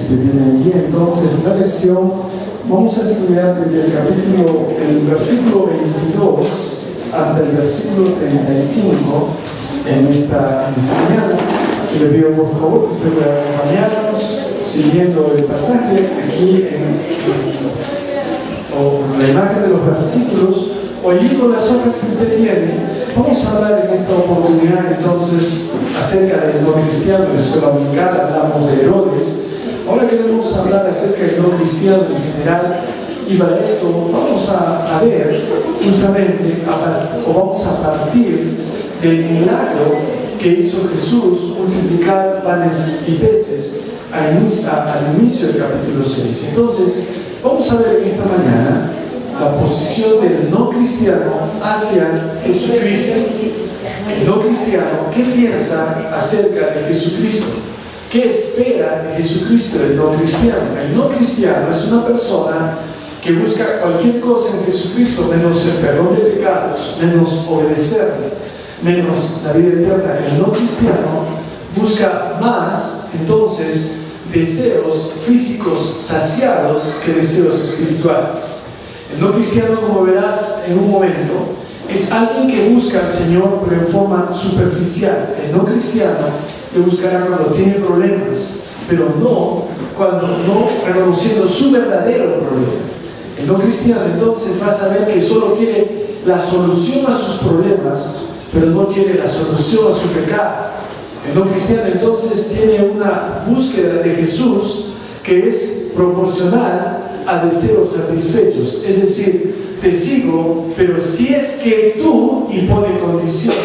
usted tiene allí entonces la lección, vamos a estudiar desde el versículo 22 hasta el versículo 35 en esta mañana. Y le pido por favor que usted pueda acompañarnos siguiendo el pasaje aquí o la imagen de los versículos, o allí con las hojas que usted tiene. Vamos a hablar en esta oportunidad entonces acerca del no cristiano. En la escuela dominical hablamos de Herodes. Ahora queremos hablar acerca del no cristiano en general, y para esto vamos a ver justamente, vamos a partir del milagro que hizo Jesús, multiplicar panes y peces al inicio del capítulo 6. Entonces, vamos a ver en esta mañana la posición del no cristiano hacia Jesucristo. El no cristiano, ¿qué piensa acerca de Jesucristo? ¿Qué espera de Jesucristo el no cristiano? El no cristiano es una persona que busca cualquier cosa en Jesucristo, menos el perdón de pecados, menos obedecerle, menos la vida eterna. El no cristiano busca más, entonces, deseos físicos saciados que deseos espirituales. El no cristiano, como verás en un momento, es alguien que busca al Señor pero en forma superficial. El no cristiano le buscará cuando tiene problemas, pero no reconociendo su verdadero problema. El no cristiano entonces va a saber que solo quiere la solución a sus problemas, pero no quiere la solución a su pecado. El no cristiano entonces tiene una búsqueda de Jesús que es proporcional a deseos satisfechos. Es decir, te sigo, pero si es que tú, y pone condiciones.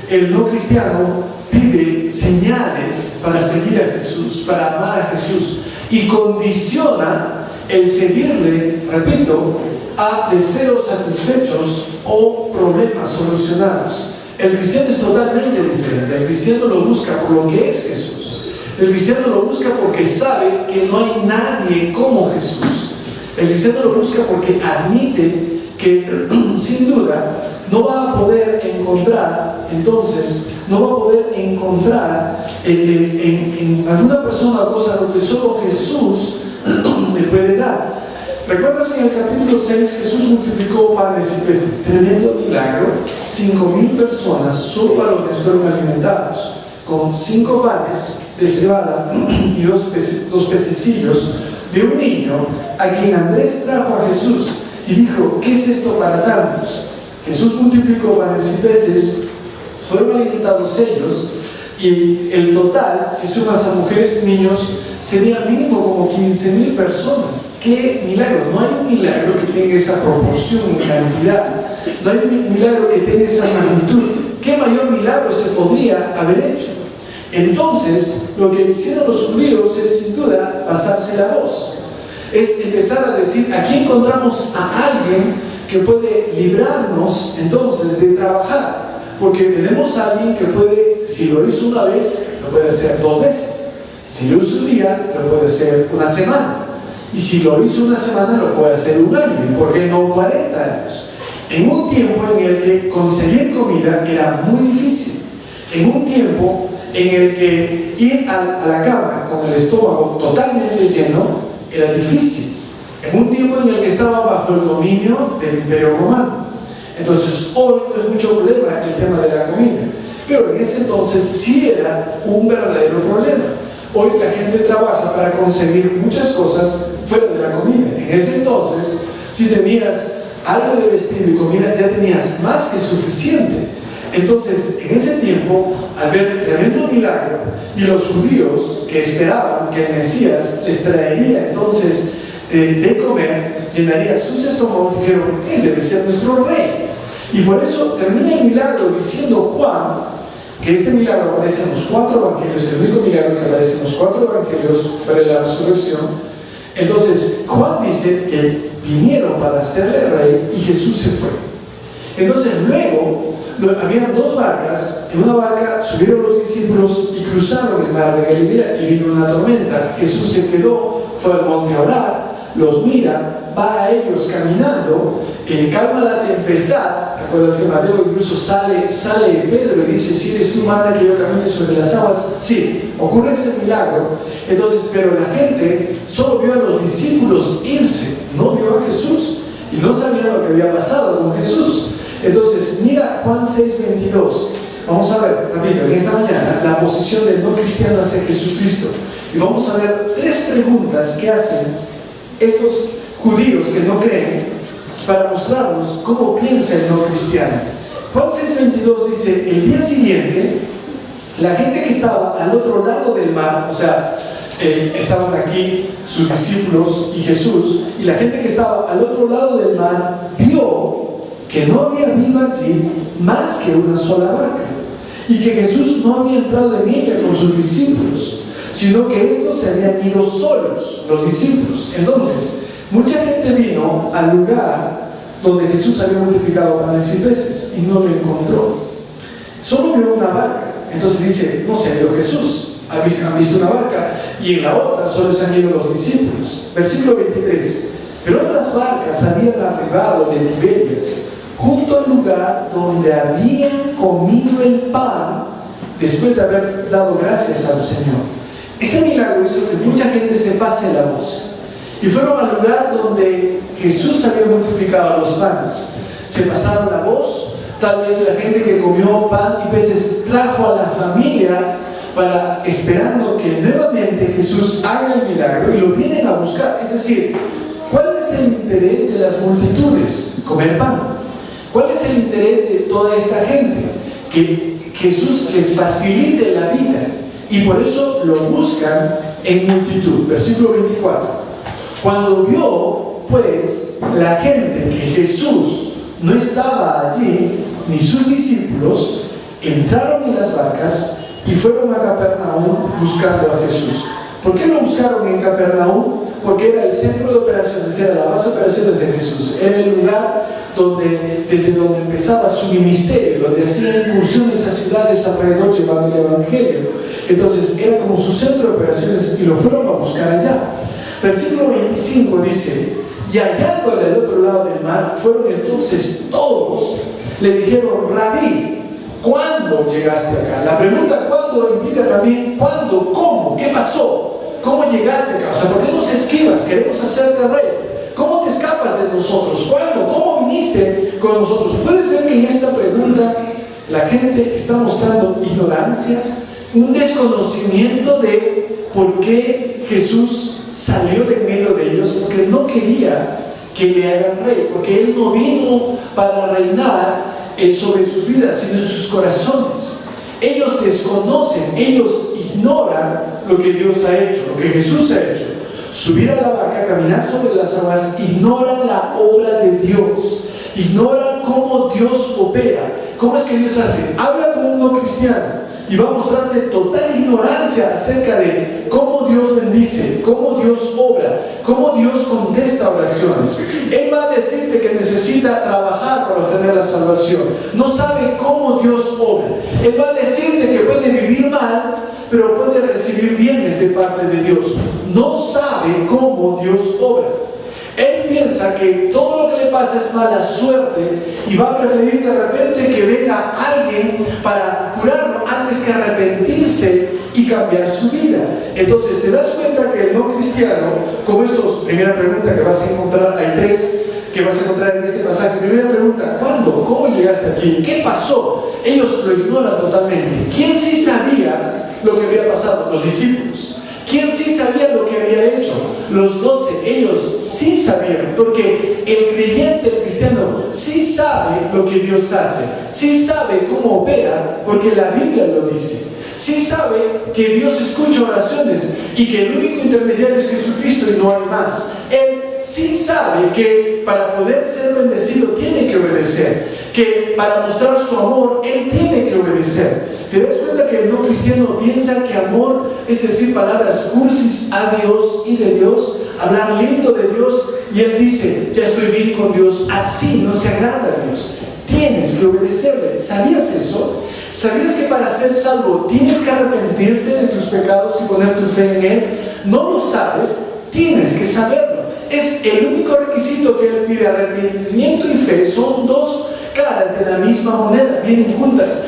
El no cristiano pide señales para seguir a Jesús, para amar a Jesús, y condiciona el seguirle, repito, a deseos satisfechos o problemas solucionados. El cristiano es totalmente diferente. El cristiano lo busca por lo que es Jesús. El cristiano lo busca porque sabe que no hay nadie como Jesús. El cristiano lo busca porque admite que sin duda no va a poder encontrar, entonces, no va a poder encontrar en alguna persona o cosa lo que solo Jesús le puede dar. ¿Recuerdas que en el capítulo 6 Jesús multiplicó panes y peces? Tremendo milagro. 5,000 personas, solo varones, fueron alimentados con 5 panes de cebada y 2 pececillos de un niño a quien Andrés trajo a Jesús y dijo: ¿qué es esto para tantos? Jesús multiplicó panes y peces, fueron alimentados ellos, y el total, si sumas a mujeres y niños, sería mínimo como 15,000 personas. ¡Qué milagro! No hay un milagro que tenga esa proporción en cantidad. No hay un milagro que tenga esa magnitud. ¿Qué mayor milagro se podría haber hecho? Entonces, lo que hicieron los judíos es, sin duda, pasarse la voz. Es empezar a decir: aquí encontramos a alguien que puede librarnos, entonces, de trabajar. Porque tenemos a alguien que puede, si lo hizo una vez, lo puede hacer 2 veces. Si lo hizo un día, lo puede hacer una semana. Y si lo hizo una semana, lo puede hacer un año. ¿Y por qué no 40 años? En un tiempo en el que conseguir comida era muy difícil. En un tiempo en el que ir a la cama con el estómago totalmente lleno era difícil. En un tiempo en el que estaba bajo el dominio del Imperio Romano. Entonces, hoy no es mucho problema el tema de la comida. Pero en ese entonces sí era un verdadero problema. Hoy la gente trabaja para conseguir muchas cosas fuera de la comida. En ese entonces, si tenías algo de vestido y comida, ya tenías más que suficiente. Entonces, en ese tiempo, al ver tremendo milagro, y los judíos que esperaban que el Mesías les traería entonces de comer, llenaría sus estómagos, dijeron: él debe ser nuestro rey. Y por eso termina el milagro diciendo Juan, que este milagro aparece en los 4 evangelios, el único milagro que aparece en los 4 evangelios fuera de la resurrección. Entonces, Juan dice que vinieron para hacerle rey y Jesús se fue. Entonces, luego, habían 2 barcas. En una barca subieron los discípulos y cruzaron el mar de Galilea y vino una tormenta. Jesús se quedó, fue al monte a orar. los mira, va a ellos caminando, calma la tempestad. Recuerdas que Mateo incluso sale Pedro y dice: si eres tú, manda que yo camine sobre las aguas. Sí, ocurre ese milagro. Entonces, pero la gente solo vio a los discípulos irse, no vio a Jesús, y no sabía lo que había pasado con Jesús. Entonces, mira Juan 6:22. Vamos a ver, repito, en esta mañana, la posición del no cristiano hacia Jesucristo. Y vamos a ver 3 preguntas que hacen estos judíos que no creen para mostrarnos cómo piensa el no cristiano. Juan 6:22 dice: el día siguiente, la gente que estaba al otro lado del mar, o sea, estaban aquí sus discípulos y Jesús, y la gente que estaba al otro lado del mar vio que no había habido allí más que una sola barca, y que Jesús no había entrado en ella con sus discípulos, sino que estos se habían ido solos, los discípulos. Entonces, mucha gente vino al lugar donde Jesús había multiplicado panes y peces y no lo encontró. Solo vio una barca. Entonces dice: no se ha ido Jesús. Han visto una barca, y en la otra solo se han ido los discípulos. Versículo 23. Pero otras barcas habían arribado de Tiberias, junto al lugar donde habían comido el pan después de haber dado gracias al Señor. Este milagro hizo que mucha gente se pase la voz, y fueron al lugar donde Jesús había multiplicado los panes. Se pasaron la voz. Tal vez la gente que comió pan y peces trajo a la familia esperando que nuevamente Jesús haga el milagro, y lo vienen a buscar. Es decir, ¿cuál es el interés de las multitudes? Comer pan. ¿Cuál es el interés de toda esta gente? Que Jesús les facilite la vida, y por eso lo buscan en multitud. Versículo 24. Cuando vio pues la gente que Jesús no estaba allí, ni sus discípulos, entraron en las barcas y fueron a Capernaum buscando a Jesús. ¿Por qué lo buscaron en Capernaum? Porque era el centro de operaciones, era la base de operaciones de Jesús. Era el lugar desde donde empezaba su ministerio, donde hacía incursiones a ciudades alrededor llevando el Evangelio. Entonces era como su centro de operaciones, y lo fueron a buscar allá. Versículo 25 dice: y hallándole al otro lado del mar, fueron entonces todos, le dijeron: Rabí, ¿cuándo llegaste acá? La pregunta ¿cuándo? Implica también ¿cuándo? ¿Cómo? ¿Qué pasó? ¿Cómo llegaste acá? O sea, ¿por qué nos esquivas? Queremos hacerte rey. ¿Cómo te escapas de nosotros? ¿Cuándo? ¿Cómo viniste con nosotros? Puedes ver que en esta pregunta la gente está mostrando ignorancia, un desconocimiento de por qué Jesús salió de en medio de ellos, porque no quería que le hagan rey, porque Él no vino para reinar sobre sus vidas, sino en sus corazones. Ellos desconocen, ellos ignoran lo que Dios ha hecho, lo que Jesús ha hecho. Subir a la barca, caminar sobre las aguas, ignoran la obra de Dios, ignoran cómo Dios opera, cómo es que Dios hace. Habla con un no cristiano y va a mostrarte total ignorancia acerca de cómo Dios bendice, cómo Dios obra, cómo Dios contesta oraciones. Él va a decirte que necesita trabajar para obtener la salvación. No sabe cómo Dios obra. Él va a decirte que puede vivir mal, pero puede recibir bienes de parte de Dios. No sabe cómo Dios obra. Él piensa que todo lo que le pasa es mala suerte, y va a preferir de repente que venga alguien para curarlo antes que arrepentirse y cambiar su vida. Entonces te das cuenta que el no cristiano, como estos, primera pregunta que vas a encontrar, hay 3 que vas a encontrar en este pasaje. Primera pregunta: ¿cuándo? ¿Cómo llegaste aquí? ¿Qué pasó? Ellos lo ignoran totalmente. ¿Quién sí sabía lo que había pasado? Los discípulos. ¿Quién sí sabía lo que había hecho? Los 12, ellos sí sabían, porque el creyente, el cristiano, sí sabe lo que Dios hace, sí sabe cómo opera, porque la Biblia lo dice. Sí sabe que Dios escucha oraciones y que el único intermediario es Jesucristo y no hay más. Él sí sabe que para poder ser bendecido tiene que obedecer, que para mostrar su amor Él tiene que obedecer. ¿Te das cuenta que el no cristiano piensa que amor es decir palabras cursis a Dios y de Dios, hablar lindo de Dios? Y él dice: ya estoy bien con Dios. Así no se agrada a Dios. Tienes que obedecerle. ¿Sabías eso? ¿Sabías que para ser salvo tienes que arrepentirte de tus pecados y poner tu fe en Él? ¿No lo sabes? Tienes que saberlo. es el único requisito que Él pide. Arrepentimiento y fe son dos caras de la misma moneda, vienen juntas.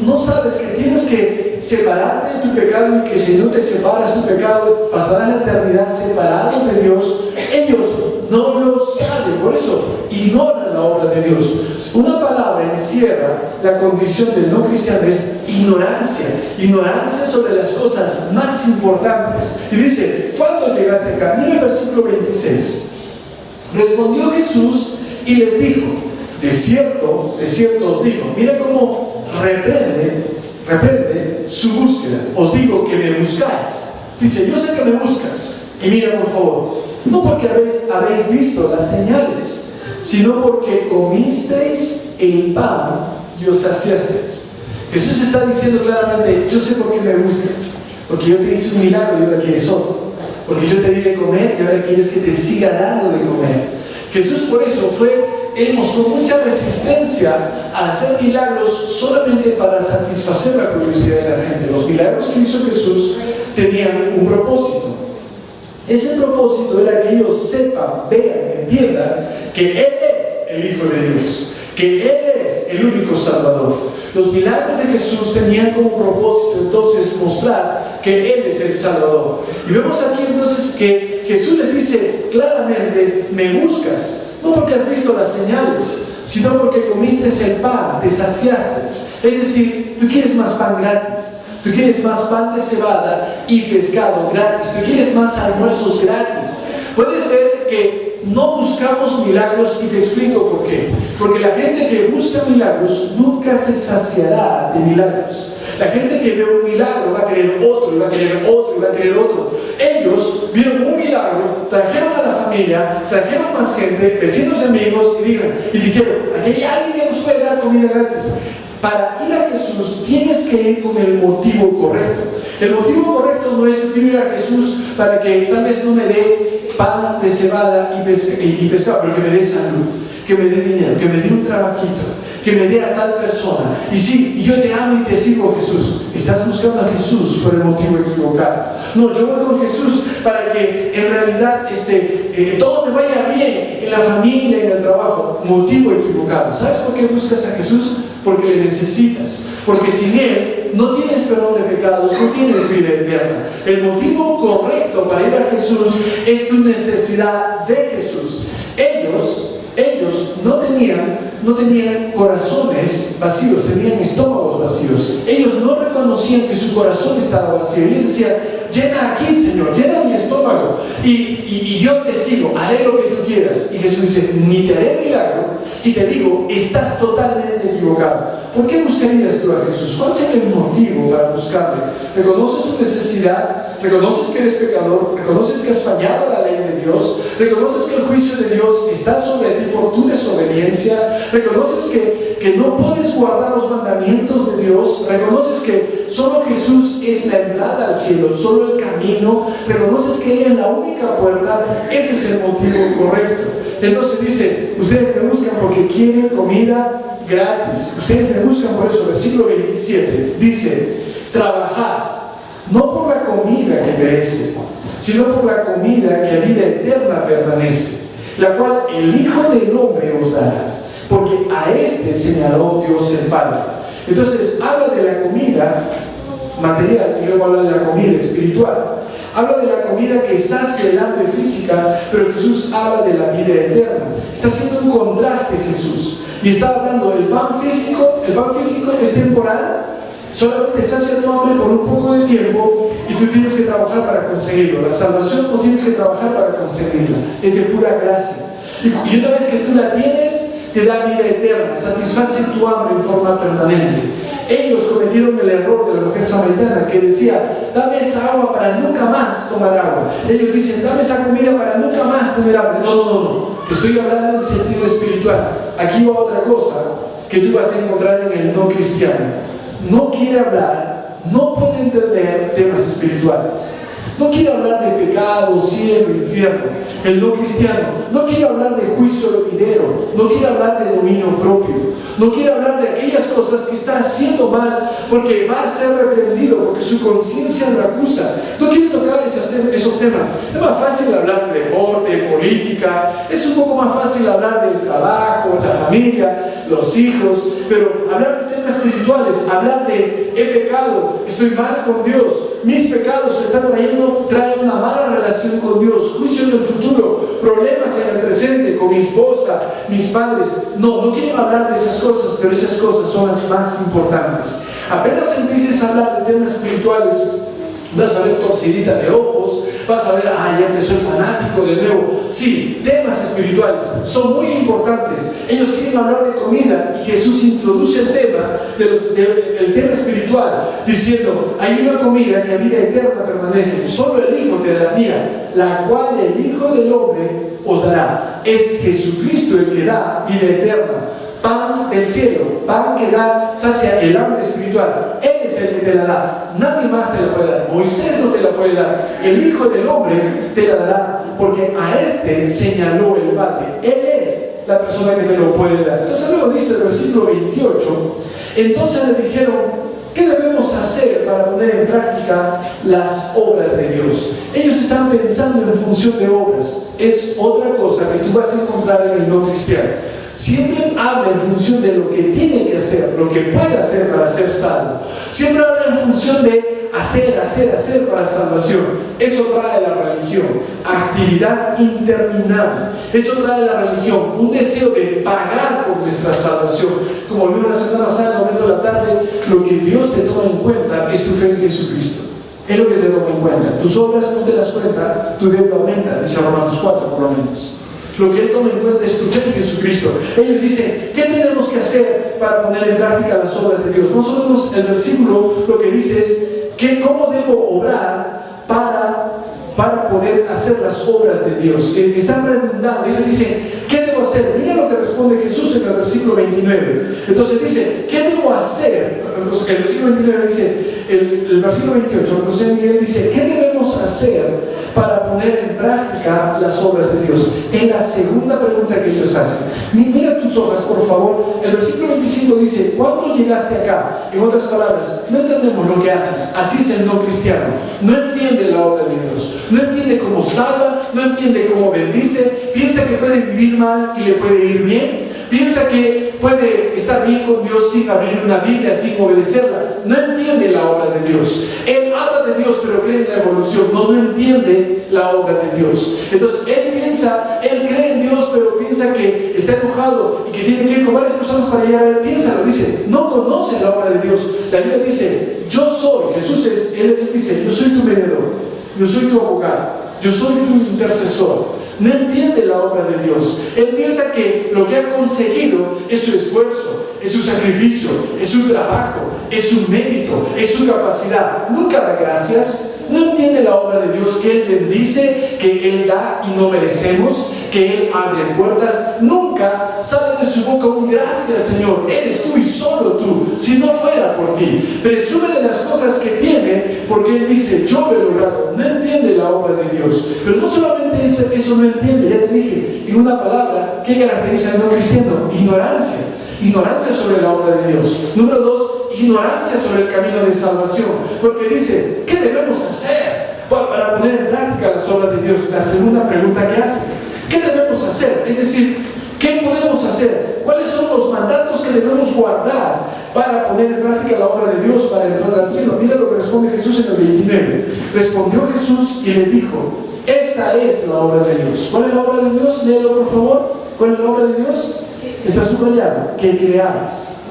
No sabes que tienes que separarte de tu pecado y que si no te separas tu pecado pasarás la eternidad separado de Dios. Ellos no lo saben, por eso ignoran la obra de Dios. Una palabra encierra la condición del no cristiano, es ignorancia. Ignorancia sobre las cosas más importantes. Y dice, ¿cuándo llegaste acá? Mira el versículo 26. Respondió Jesús y les dijo, de cierto os digo. Mira cómo reprende su búsqueda. Os digo que me buscáis. Dice, yo sé que me buscas. Y mira por favor, no porque habéis visto las señales, sino porque comisteis el pan y os saciasteis. Jesús está diciendo claramente, yo sé por qué me buscas, porque yo te hice un milagro y ahora quieres otro, porque yo te di de comer y ahora quieres que te siga dando de comer. Jesús por eso Él mostró mucha resistencia a hacer milagros solamente para satisfacer la curiosidad de la gente. Los milagros que hizo Jesús tenían un propósito. Ese propósito era que ellos sepan, vean, entiendan que Él es el Hijo de Dios, que Él es el único Salvador. Los milagros de Jesús tenían como propósito entonces mostrar que Él es el Salvador. Y vemos aquí entonces que Jesús les dice claramente, me buscas, no porque has visto las señales, sino porque comiste el pan, te saciaste. Es decir, tú quieres más pan gratis. Tú quieres más pan de cebada y pescado gratis. Tú quieres más almuerzos gratis. Puedes ver que no buscamos milagros y te explico por qué. Porque la gente que busca milagros nunca se saciará de milagros. La gente que ve un milagro va a querer otro, y va a querer otro, y va a querer otro. Ellos vieron un milagro, trajeron a la familia, trajeron más gente, vecinos y amigos, y dijeron, aquí hay alguien que nos puede dar comida gratis. Para ir a Jesús tienes que ir con el motivo correcto. El motivo correcto no es ir a Jesús para que tal vez no me dé pan de cebada y pescado, pero que me dé salud, que me dé dinero, que me dé un trabajito, que me dé a tal persona. Y sí, yo te amo y te sigo, Jesús. Estás buscando a Jesús por el motivo equivocado. No, yo voy con Jesús para que en realidad todo me vaya bien en la familia, en el trabajo. Motivo equivocado. ¿Sabes por qué buscas a Jesús? Porque le necesitas. Porque sin Él no tienes perdón de pecados, no tienes vida eterna. El motivo correcto para ir a Jesús es tu necesidad de Jesús. Ellos no tenían corazones vacíos, tenían estómagos vacíos. Ellos no reconocían que su corazón estaba vacío. Ellos decían, llena aquí, Señor, llena mi estómago y yo te sigo, haré lo que tú quieras. Y Jesús dice, ni te haré milagro, y te digo, estás totalmente equivocado. ¿Por qué buscarías tú a Jesús? ¿Cuál sería el motivo para buscarle? ¿Reconoces tu necesidad? ¿Reconoces que eres pecador? ¿Reconoces que has fallado a la ley de Dios? ¿Reconoces que el juicio de Dios está sobre ti por tu desobediencia? ¿Reconoces que no puedes guardar los mandamientos de Dios? ¿Reconoces que solo Jesús es la entrada al cielo, solo el camino? ¿Reconoces que Él es la única puerta? Ese es el motivo correcto. Entonces dice, ustedes me buscan porque quieren comida gratis. Ustedes me buscan por eso. Versículo 27 dice, trabajar, no por la comida que perece, sino por la comida que a vida eterna permanece, la cual el Hijo del Hombre os dará, porque a este señaló Dios el Padre. Entonces habla de la comida material y luego habla de la comida espiritual. Habla de la comida que sacia el hambre física, pero Jesús habla de la vida eterna. Está haciendo un contraste Jesús. Y está hablando del pan físico. El pan físico es temporal, solamente sacia tu hambre por un poco de tiempo y tú tienes que trabajar para conseguirlo. La salvación no tienes que trabajar para conseguirla, es de pura gracia. Y una vez que tú la tienes, te da vida eterna, satisface tu hambre en forma permanente. Ellos cometieron el error de la mujer samaritana que decía, dame esa agua para nunca más tomar agua. Ellos dicen, dame esa comida para nunca más tener hambre. No. Te estoy hablando en sentido espiritual. Aquí va otra cosa que tú vas a encontrar en el no cristiano. No quiere hablar, no puede entender temas espirituales. No quiere hablar de pecado, cielo, infierno. El no cristiano no quiere hablar de juicio venidero, no quiere hablar de dominio propio, no quiere hablar de aquellas cosas que está haciendo mal porque va a ser reprendido, porque su conciencia lo acusa. No quiere tocar esos temas. Es más fácil hablar de deporte, política, es un poco más fácil hablar del trabajo, la familia, los hijos, pero hablar de temas espirituales, hablar de he pecado, estoy mal con Dios, mis pecados traen una mala relación con Dios, juicio en el futuro, problemas en el presente con mi esposa, mis padres. No quieren hablar de esas cosas, pero esas cosas son las más importantes. Apenas empieces a hablar de temas espirituales, vas a ver torcidita de ojos, vas a ver, ya empezó el fanático de nuevo. Sí, temas espirituales son muy importantes. Ellos quieren hablar de comida y Jesús introduce el tema, el tema espiritual, diciendo, hay una comida que a vida eterna permanece, solo el Hijo te dará, mira, la cual el Hijo del Hombre os dará. Es Jesucristo el que da vida eterna. Pan del cielo, pan que da, sacia el hambre espiritual. Él es el que te la da, nadie más te la puede dar. Moisés no te la puede dar, el Hijo del Hombre te la dará, porque a este señaló el Padre. Él es la persona que te lo puede dar. Entonces luego dice el versículo 28, entonces le dijeron, ¿qué debemos hacer para poner en práctica las obras de Dios? Ellos están pensando en función de obras. Es otra cosa que tú vas a encontrar en el no cristiano. Siempre habla en función de lo que tiene que hacer, lo que puede hacer para ser salvo. Siempre habla en función de hacer para salvación. Eso trae la religión, actividad interminable. Eso trae la religión, un deseo de pagar por nuestra salvación. Como vimos la semana pasada, en el momento de la tarde, lo que Dios te toma en cuenta es tu fe en Jesucristo. Es lo que te toma en cuenta. Tus obras no te las cuenta, tu deuda aumenta, dice Romanos 4 por lo menos. Lo que Él toma en cuenta es tu fe en Jesucristo. Ellos dicen, ¿qué tenemos que hacer para poner en práctica las obras de Dios? Nosotros, el versículo lo que dice es, ¿cómo debo obrar para poder hacer las obras de Dios? Están redundando. Ellos dicen, ¿qué debo hacer? Mira lo que responde Jesús en el versículo 29. Entonces dice, ¿qué debo hacer? El versículo 29 dice, el versículo 28, José Miguel dice, ¿qué debemos hacer para poner en práctica las obras de Dios? Es la segunda pregunta que ellos hacen. Mira tus hojas, por favor. El versículo 25 dice, ¿cuándo llegaste acá? En otras palabras, no entendemos lo que haces. Así es el no cristiano. No entiende la obra de Dios. No entiende cómo salva, no entiende cómo bendice. Piensa que puede vivir mal y le puede ir bien. Piensa que puede estar bien con Dios sin abrir una Biblia, sin obedecerla. No entiende la obra de Dios. Él habla de Dios, pero cree en la evolución. No entiende la obra de Dios. Entonces, él cree en Dios, pero piensa que está enojado y que tiene que ir con varias personas para llegar a Él. Piénsalo, dice, no conoce la obra de Dios. La Biblia dice, yo soy, Él dice, yo soy tu mediador, yo soy tu abogado, yo soy tu intercesor. No entiende la obra de Dios. Él piensa que lo que ha conseguido es su esfuerzo, es su sacrificio, es su trabajo, es su mérito, es su capacidad. Nunca da gracias. No entiende la obra de Dios, que Él bendice, que Él da y no merecemos, que Él abre puertas. Nunca sale de su boca un gracias, Señor. Eres tú y solo tú, si no fuera por ti. Presume de las cosas que tiene, porque Él dice, yo lo he logrado. No entiende la obra de Dios. Pero no solamente eso no entiende, ya te dije, en una palabra, ¿qué caracteriza al no cristiano? Ignorancia. Ignorancia sobre la obra de Dios. Número 2, ignorancia sobre el camino de salvación. Porque dice, ¿qué debemos hacer para poner en práctica las obras de Dios? La segunda pregunta que hace, ¿qué debemos hacer? Es decir, ¿qué podemos hacer? ¿Cuáles son los mandatos que debemos guardar para poner en práctica la obra de Dios, para entrar al cielo? Mira lo que responde Jesús en el 29. Respondió Jesús y les dijo, esta es la obra de Dios. ¿Cuál es la obra de Dios? Léelo por favor. ¿Cuál es la obra de Dios? Está subrayado, que creáis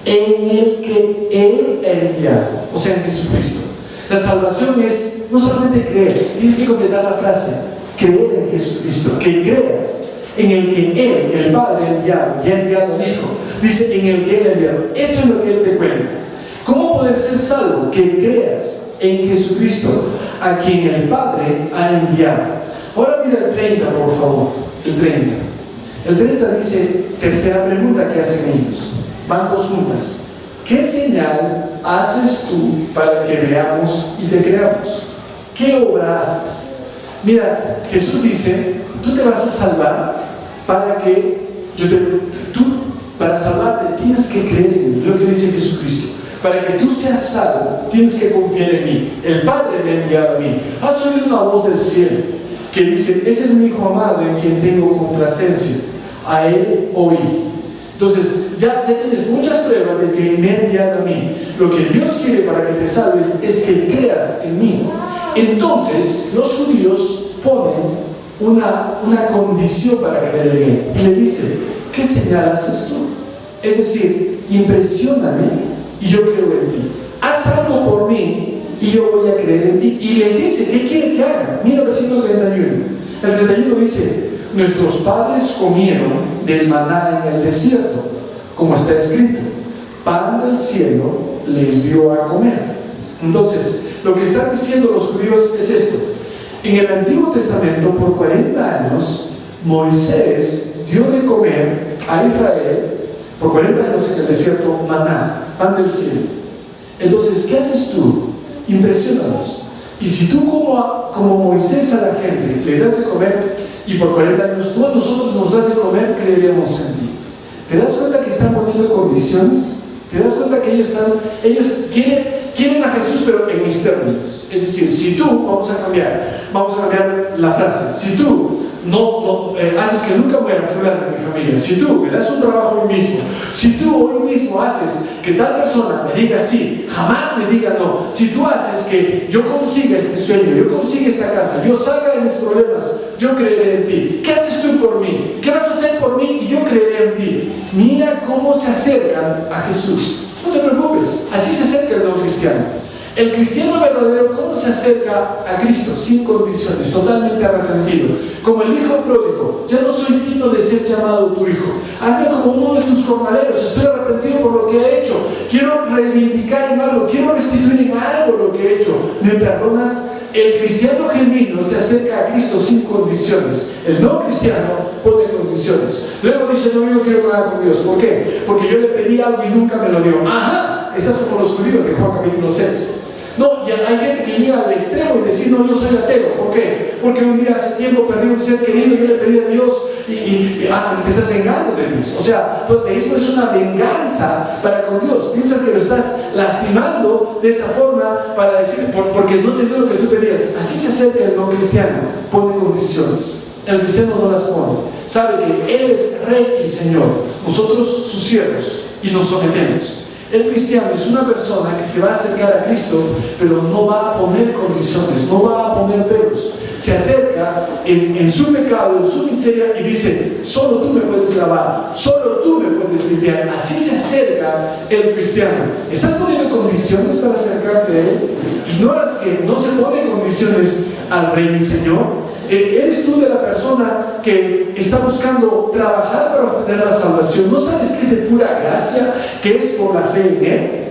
en el que Él ha enviado, o sea, en Jesucristo. La salvación es no solamente creer, tienes que completar la frase, creer en Jesucristo, que creas en el que Él, el Padre, ha enviado, y ha enviado al Hijo. Dice, en el que Él ha enviado. Eso es lo que Él te cuenta. ¿Cómo poder ser salvo? Que creas en Jesucristo, a quien el Padre ha enviado. Ahora mira el 30, por favor. El 30. El 30 dice, tercera pregunta que hacen ellos. Van dos juntas. ¿qué señal haces tú para que veamos y te creamos? ¿Qué obra haces? Mira, Jesús dice, tú te vas a salvar para que para salvarte tienes que creer en mí, lo que dice Jesucristo. Para que tú seas salvo, tienes que confiar en mí. El Padre me ha enviado a mí. Has oído una voz del cielo que dice, ese es mi Hijo amado en quien tengo complacencia. A él oí. Entonces, ya tienes muchas pruebas de que me ha enviado a mí. Lo que Dios quiere para que te salves es que creas en mí. Entonces, los judíos ponen una condición para creer en él. Y le dice, ¿qué señal haces tú? Es decir, impresióname y yo creo en ti. Haz algo por mí y yo voy a creer en ti. Y les dice, ¿qué quiere que haga? Mira el versículo 31. El 31 dice, nuestros padres comieron del maná en el desierto, como está escrito, pan del cielo les dio a comer. Entonces, lo que están diciendo los judíos es esto. En el Antiguo Testamento, por 40 años, Moisés dio de comer a Israel, por 40 años en el desierto, maná, pan del cielo. Entonces, ¿qué haces tú? Impresionanos. Y si tú como Moisés a la gente le das de comer, y por 40 años tú a nosotros nos das de comer, creeremos en ti. ¿Te das cuenta que están poniendo condiciones? ¿Te das cuenta que ellos quieren a Jesús, pero en mis términos? Es decir, si tú, vamos a cambiar la frase, si tú no haces que nunca muera fulano en mi familia, si tú me das un trabajo hoy mismo, si tú hoy mismo haces que tal persona me diga sí, jamás me diga no, si tú haces que yo consiga este sueño, yo consiga esta casa, yo salga de mis problemas, yo creeré en ti. ¿Qué haces tú por mí? ¿Qué vas a hacer por mí? Y yo creeré en ti. Mira cómo se acercan a Jesús. No te preocupes, así se acerca el no cristiano. El cristiano verdadero, ¿cómo se acerca a Cristo? Sin condiciones, totalmente arrepentido. Como el hijo pródigo, ya no soy digno de ser llamado tu hijo. Hazme como uno de tus jornaleros, estoy arrepentido por lo que he hecho. Quiero reivindicar en algo, quiero restituir en algo lo que he hecho. ¿Me perdonas? El cristiano genuino se acerca a Cristo sin condiciones. El no cristiano pone condiciones. Luego dice, no, yo no quiero nada con Dios. ¿Por qué? Porque yo le pedí algo y nunca me lo dio. ¡Ajá! Estás como los judíos de Juan capítulo 6. No, y hay gente que llega al extremo y decir, no, yo soy ateo. ¿Por qué? Porque un día hace tiempo perdí un ser querido y yo le pedí a Dios y te estás vengando de Dios. O sea, tu ateísmo es una venganza para con Dios. Piensas que lo estás lastimando de esa forma para decir, porque no te dio lo que tú pedías. Así se acerca el no cristiano, pone condiciones. El cristiano no las pone. Sabe que Él es Rey y Señor, nosotros sus siervos, y nos sometemos. El cristiano es una persona que se va a acercar a Cristo, pero no va a poner condiciones, no va a poner peros. Se acerca en su pecado, en su miseria y dice, solo tú me puedes lavar, solo tú me puedes limpiar. Así se acerca el cristiano. ¿Estás poniendo condiciones para acercarte a Él? ¿Ignoras que no se pone condiciones al Rey y Señor? ¿Eres tú de la persona que está buscando trabajar para obtener la salvación? ¿No sabes que es de pura gracia, que es por la fe en Él?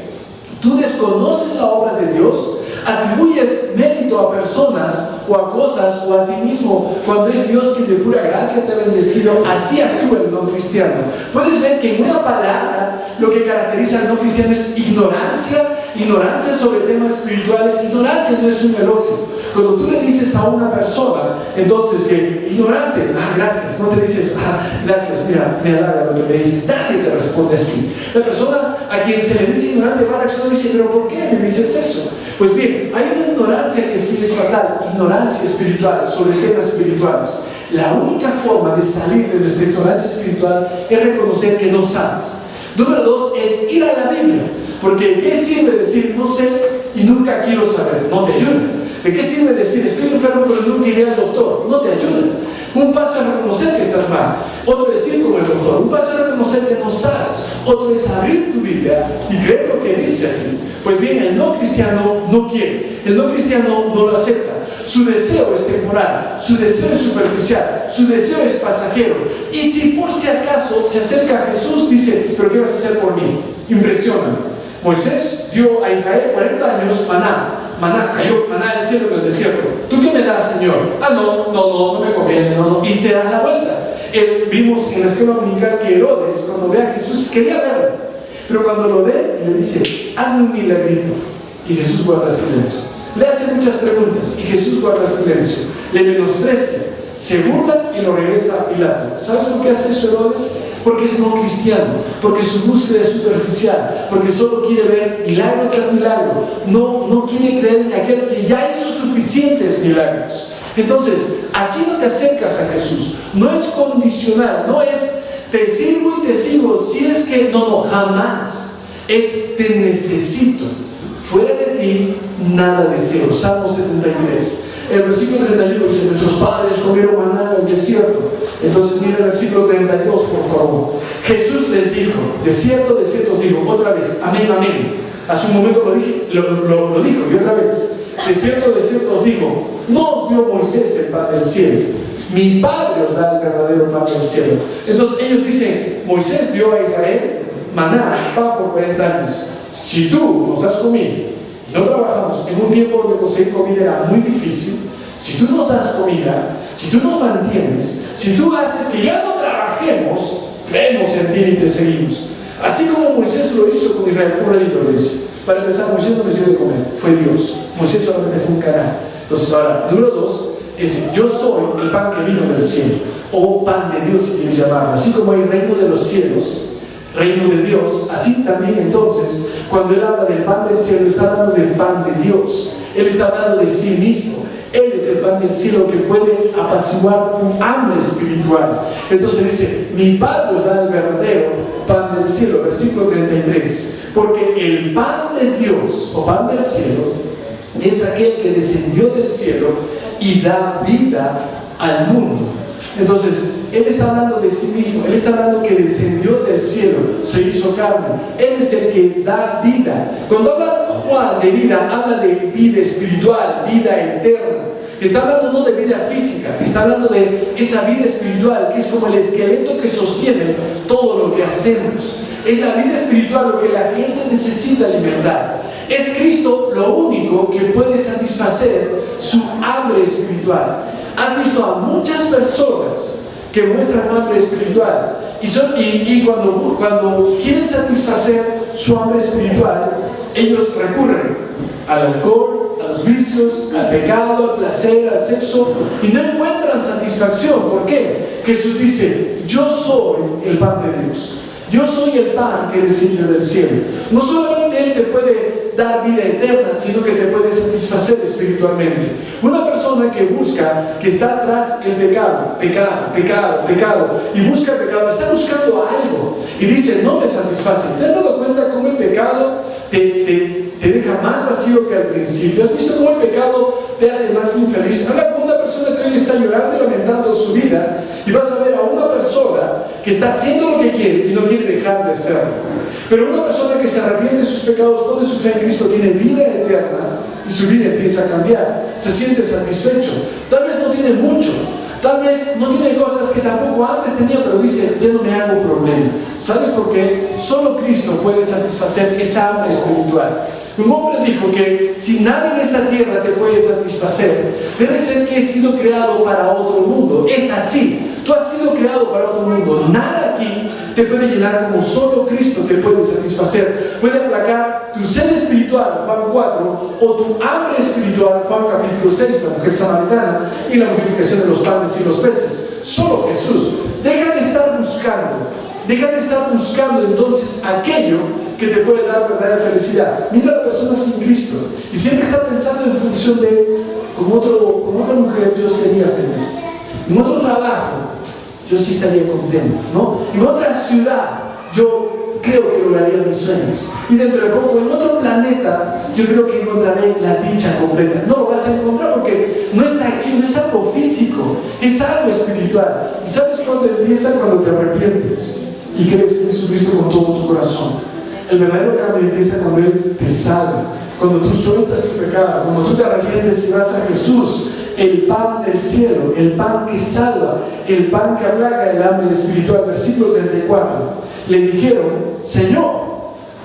¿Tú desconoces la obra de Dios? ¿Atribuyes mérito a personas o a cosas o a ti mismo cuando es Dios quien de pura gracia te ha bendecido? Así actúa el no cristiano. Puedes ver que en una palabra lo que caracteriza al no cristiano es ignorancia sobre temas espirituales. Ignorante no es un elogio. Cuando tú le dices a una persona, entonces que ignorante, gracias, no te dices, gracias, mira, me halaga lo que me dices, nadie te responde así. La persona a quien se le dice ignorante va a reaccionar y dice, pero ¿por qué me dices eso? Pues bien, hay una ignorancia que sí es fatal, ignorancia espiritual sobre temas espirituales. La única forma de salir de nuestra ignorancia espiritual es reconocer que no sabes. Número 2 es ir a la Biblia, porque ¿qué sirve decir no sé y nunca quiero saber? No te ayuda. ¿De qué sirve decir estoy enfermo pero nunca iré al doctor? No te ayuda. Un paso es reconocer que estás mal, otro es ir con el doctor. Un paso es reconocer que no sabes, otro es abrir tu Biblia y creer lo que dice aquí. Pues bien, el no cristiano no quiere, el no cristiano no lo acepta. Su deseo es temporal, su deseo es superficial, su deseo es pasajero. Y si por si acaso se acerca a Jesús, dice, ¿pero qué vas a hacer por mí? Impresióname. Moisés dio a Israel 40 años cayó maná del cielo en el desierto. ¿Tú qué me das, Señor? No me conviene, y te das la vuelta. Vimos en la escuela dominical que Herodes, cuando ve a Jesús, quería verlo. Pero cuando lo ve, le dice, hazme un milagrito. Y Jesús guarda silencio. Le hace muchas preguntas y Jesús guarda silencio. Le menosprecia, se burla y lo regresa a Pilato. ¿Sabes por qué hace eso Herodes? Porque es no cristiano, porque su búsqueda es superficial, porque solo quiere ver milagro tras milagro, no quiere creer en aquel que ya hizo suficientes milagros. Entonces, así no te acercas a Jesús, no es condicional, no es te sirvo y te sigo, si es que no, jamás, es te necesito, fuera de ti nada deseo. Salmo 73. El versículo 31 dice, nuestros padres comieron maná en el desierto. Entonces mira el versículo 32, por favor. Jesús les dijo, de cierto os digo, otra vez, amén, amén. Hace un momento lo dijo, y otra vez, de cierto os digo, no os dio Moisés el pan del cielo, mi Padre os da el verdadero pan del cielo. Entonces ellos dicen, Moisés dio a Israel maná, pan por 40 años. Si tú nos das comida, no trabajamos en un tiempo donde conseguir comida era muy difícil, si tú nos das comida, si tú nos mantienes, si tú haces que ya no trabajemos, creemos en ti y te seguimos. Así como Moisés lo hizo con Israel, un ratito lo dice. Para empezar, Moisés no les dio de comer, fue Dios. Moisés solamente fue un canal. Entonces ahora, número 2, es yo soy el pan que vino del cielo, o pan de Dios si quieres llamarlo. Así como hay reino de los cielos, reino de Dios, así también entonces, cuando él habla del pan del cielo, está hablando del pan de Dios. Él está hablando de sí mismo. Él es el pan del cielo que puede apaciguar tu hambre espiritual. Entonces dice, mi Padre os da el verdadero pan del cielo, versículo 33. Porque el pan de Dios, o pan del cielo, es aquel que descendió del cielo y da vida al mundo. Entonces, Él está hablando de sí mismo, Él está hablando que descendió del cielo, se hizo carne. Él es el que da vida. Cuando habla Juan de vida, habla de vida espiritual, vida eterna. Está hablando no de vida física, está hablando de esa vida espiritual que es como el esqueleto que sostiene todo lo que hacemos. Es la vida espiritual lo que la gente necesita alimentar. Es Cristo lo único que puede satisfacer su hambre espiritual. Has visto a muchas personas que muestran hambre espiritual y cuando quieren satisfacer su hambre espiritual, ellos recurren al alcohol, a los vicios, al pecado, al placer, al sexo, y no encuentran satisfacción. ¿Por qué? Jesús dice, yo soy el pan de Dios. Yo soy el pan que desciende del cielo. No solamente Él te puede dar vida eterna, sino que te puede satisfacer espiritualmente. Una persona que busca, que está atrás el pecado, y busca el pecado, está buscando algo y dice, no me satisface. ¿Te has dado cuenta cómo el pecado te deja más vacío que al principio? ¿Has visto cómo el pecado te hace más infeliz? Habla con una persona que hoy está llorando y lamentando su vida, y vas a ver a una persona que está haciendo lo que quiere y no quiere dejar de hacerlo. Pero una persona que se arrepiente de sus pecados, pone su fe en Cristo, tiene vida eterna y su vida empieza a cambiar, se siente satisfecho. Tal vez no tiene mucho, tal vez no tiene cosas que tampoco antes tenía, pero dice, ya no me hago problema. ¿Sabes por qué? Solo Cristo puede satisfacer esa hambre espiritual. Un hombre dijo que si nada en esta tierra te puede satisfacer, debe ser que he sido creado para otro mundo. Es así. Tú has sido creado para otro mundo. Nada aquí te puede llenar como solo Cristo te puede satisfacer. Puede aplacar tu sed espiritual, Juan 4, o tu hambre espiritual, Juan capítulo 6, la mujer samaritana y la multiplicación de los panes y los peces. Solo Jesús. Deja de estar buscando entonces aquello que te puede dar verdadera felicidad. Mira a la persona sin Cristo y siempre está pensando en función de con otra mujer yo sería feliz, en otro trabajo yo sí estaría contento, ¿no? En otra ciudad yo creo que lograría mis sueños, y dentro de poco en otro planeta yo creo que encontraré la dicha completa. No lo vas a encontrar porque no está aquí, no es algo físico, es algo espiritual. ¿Y sabes cuándo empieza? Cuando te arrepientes y crees en Jesucristo con todo tu corazón. El verdadero cambio empieza cuando Él te salva, cuando tú sueltas tu pecado, cuando tú te arrepientes y vas a Jesús, el pan del cielo, el pan que salva, el pan que aplaca el hambre espiritual. Versículo 34. Le dijeron, Señor,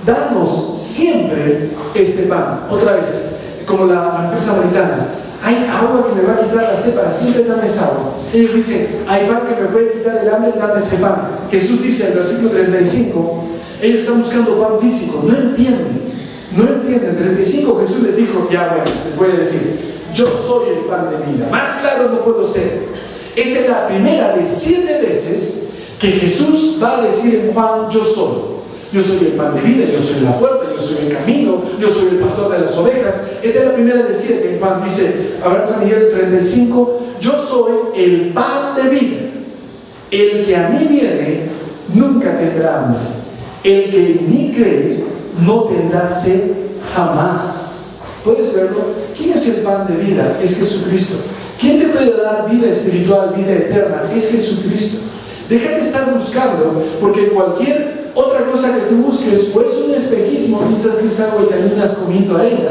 danos siempre este pan. Otra vez, como la mujer samaritana, hay agua que me va a quitar la sed, para siempre dame esa agua. Ellos dicen, hay pan que me puede quitar el hambre, dame ese pan. Jesús dice en el versículo 35, Ellos están buscando pan físico, no entienden. 35 Jesús les dijo, ya bueno, les voy a decir, yo soy el pan de vida. Más claro no puedo ser. Esta es la primera de 7 veces que Jesús va a decir en Juan, yo soy. Yo soy el pan de vida, yo soy la puerta, yo soy el camino, yo soy el pastor de las ovejas. Esta es la primera de 7 en Juan. Dice, a ver, San Miguel 35, yo soy el pan de vida. El que a mí viene nunca tendrá hambre. El que en mí cree no tendrá sed jamás. ¿Puedes verlo? ¿Quién es el pan de vida? Es Jesucristo. ¿Quién te puede dar vida espiritual, vida eterna? Es Jesucristo. Deja de estar buscando, porque cualquier otra cosa que tú busques, o es un espejismo, piensas que es agua y terminas comiendo arena,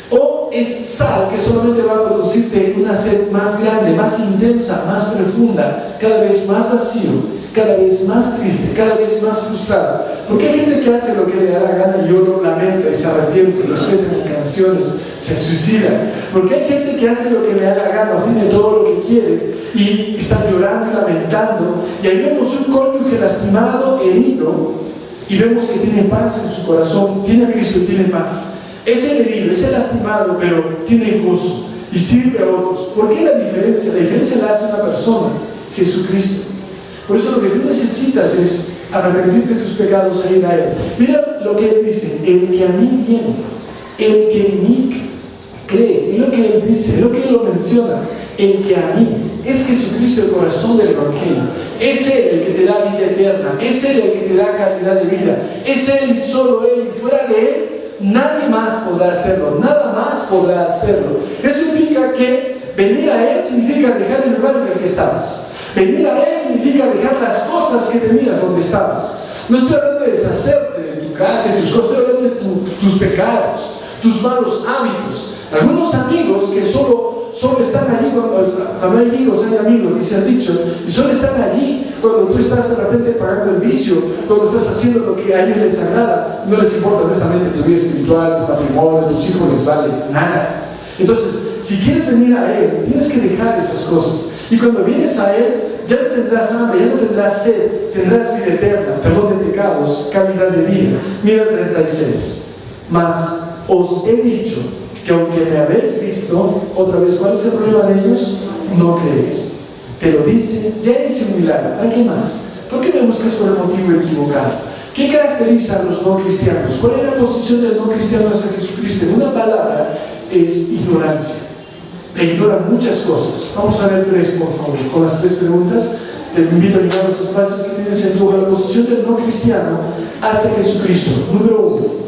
o es sal que solamente va a producirte una sed más grande, más intensa, más profunda, cada vez más vacío, cada vez más triste, cada vez más frustrado. Porque hay gente que hace lo que le da la gana y uno lamenta y se arrepiente, y los que hacen canciones se suicidan. Porque hay gente que hace lo que le da la gana, obtiene todo lo que quiere y está llorando y lamentando. Y ahí vemos un cónyuge lastimado, herido, y vemos que tiene paz en su corazón, tiene a Cristo y tiene paz. Es el herido, es el lastimado, pero tiene gozo y sirve a otros. ¿Por qué la diferencia? La diferencia la hace una persona, Jesucristo. Por eso lo que tú necesitas es arrepentirte de tus pecados e ir a Él. Mira lo que Él dice, el que a mí viene, el que en mí cree, es lo que Él dice, es lo que Él lo menciona, el que a mí, es Jesucristo el corazón del Evangelio, es Él el que te da vida eterna, es Él el que te da calidad de vida, es Él y solo Él, y fuera de Él, nadie más podrá hacerlo, nada más podrá hacerlo. Eso implica que venir a Él significa dejar el lugar en el que estabas. Venir a Él significa dejar las cosas que tenías donde estabas. No estoy hablando de deshacerte de tu casa, de tus cosas, estoy hablando de tus pecados, tus malos hábitos. Algunos amigos que solo están allí cuando hay hijos, hay amigos, dice el dicho, y solo están allí cuando tú estás de repente pagando el vicio, cuando estás haciendo lo que a ellos les agrada. No les importa honestamente tu vida espiritual, tu matrimonio, tus hijos les vale nada. Entonces, si quieres venir a Él, tienes que dejar esas cosas. Y cuando vienes a Él, ya no tendrás hambre, ya no tendrás sed, tendrás vida eterna, perdón de pecados, calidad de vida. Mira el 36. Mas os he dicho que aunque me habéis visto, otra vez, ¿cuál es el problema de ellos? No creéis. Te lo dice, ya hice un milagro. ¿Para qué más? ¿Por qué me buscas por el motivo equivocado? ¿Qué caracteriza a los no cristianos? ¿Cuál es la posición del no cristiano hacia Jesucristo? En una palabra, es ignorancia. Te ignoran muchas cosas. Vamos a ver 3, por favor, con las 3 preguntas. Te invito a mirar los espacios que tienes en tu hoja. La posición del no cristiano hacia Jesucristo. Número 1.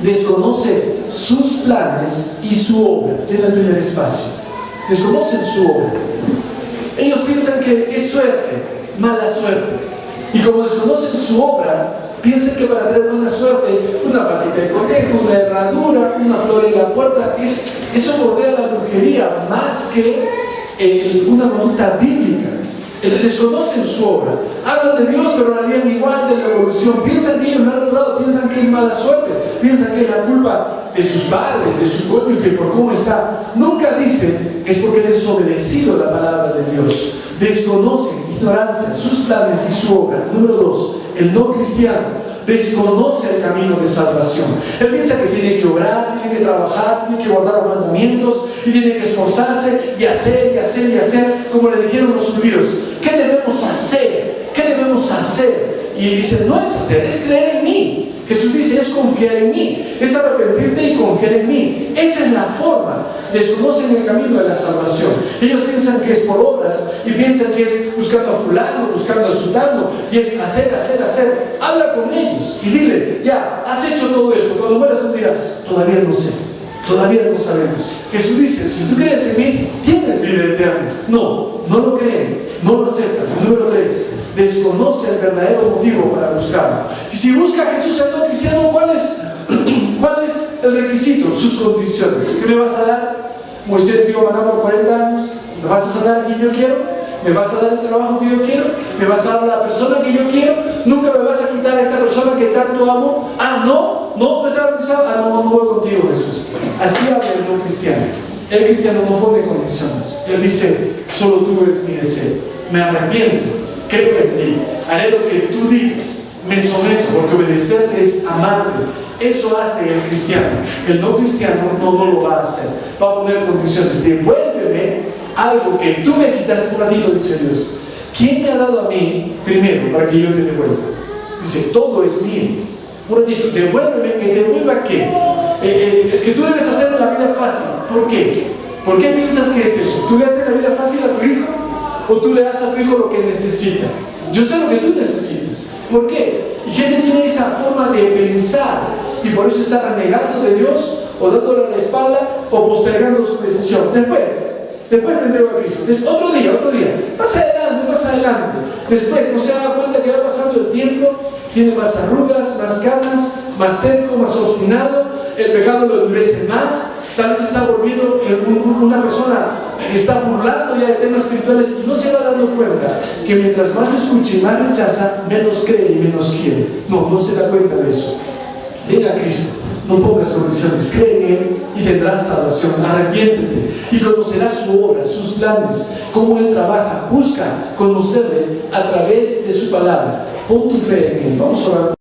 Desconoce sus planes y su obra. Llena el primer espacio. Desconocen su obra. Ellos piensan que es suerte, mala suerte. Y como desconocen su obra, piensan que para tener buena suerte, una patita de conejo, una herradura, una flor en la puerta, eso bordea la brujería más que una conducta bíblica. Desconocen su obra, hablan de Dios pero harían igual de la evolución, piensan que ellos lo han logrado, piensan que es mala suerte, piensan que es la culpa de sus padres, de su cónyuge por cómo está. Nunca dicen es porque han desobedecido la palabra de Dios. Desconocen, ignorancia, sus planes y su obra. Número 2, el no cristiano desconoce el camino de salvación. Él piensa que tiene que orar, tiene que trabajar, tiene que guardar los mandamientos y tiene que esforzarse y hacer y hacer y hacer, como le dijeron los judíos. ¿Qué debemos hacer? ¿Qué debemos hacer? Y dice, no es hacer, es creer en mí. Jesús dice, es confiar en mí, es arrepentirte y confiar en mí. Esa es la forma. Desconocen el camino de la salvación. Ellos piensan que es por obras y piensan que es buscando a fulano, buscando a sultano, y es hacer. Habla con ellos y dile, ya, has hecho todo esto. Cuando mueras tú dirás, todavía no sé, todavía no sabemos. Jesús dice, si tú crees en mí, tienes vida eterna. No lo creen, no lo aceptan. Número 3, desconoce el verdadero motivo para buscarlo. Y si busca a Jesús al no cristiano, ¿cuál es el requisito? Sus condiciones. ¿Qué me vas a dar? Moisés dijo, maná por 40 años, ¿me vas a sanar a quien yo quiero? ¿Me vas a dar el trabajo que yo quiero? ¿Me vas a dar la persona que yo quiero? ¿Nunca me vas a quitar a esta persona que tanto amo? ¿No está garantizado? No voy contigo, Jesús. Así habla el no cristiano. El cristiano no pone condiciones. Él dice, solo tú eres mi deseo. Me arrepiento, creo en ti, haré lo que tú digas. me someto, porque obedecer es amarte. Eso hace el cristiano. El no cristiano no lo va a hacer. Va a poner condiciones. Devuélveme algo que tú me quitaste. Un ratito, dice Dios. ¿Quién me ha dado a mí primero para que yo te devuelva? Dice, todo es mío. Un ratito, devuélveme. ¿Que devuelva qué? Es que tú debes hacerle la vida fácil. ¿Por qué? ¿Por qué piensas que es eso? ¿Tú le haces la vida fácil a tu hijo? ¿O tú le das a tu hijo lo que necesita? Yo sé lo que tú necesitas. ¿Por qué? Y gente tiene esa forma de pensar y por eso está renegando de Dios o dándole la espalda o postergando su decisión. Después me entrego a Cristo. Otro día. Más adelante. Después no se da cuenta que va pasando el tiempo, tiene más arrugas, más canas, más terco, más obstinado, el pecado lo endurece más. Tal vez se está volviendo una persona que está burlando ya de temas espirituales y no se va dando cuenta que mientras más escucha y más rechaza, menos cree y menos quiere. No se da cuenta de eso. Ven a Cristo, no pongas condiciones, cree en Él y tendrás salvación. Arrepiéntete y conocerás su obra, sus planes, cómo Él trabaja. Busca conocerle a través de su palabra. Pon tu fe en Él. Vamos a orar.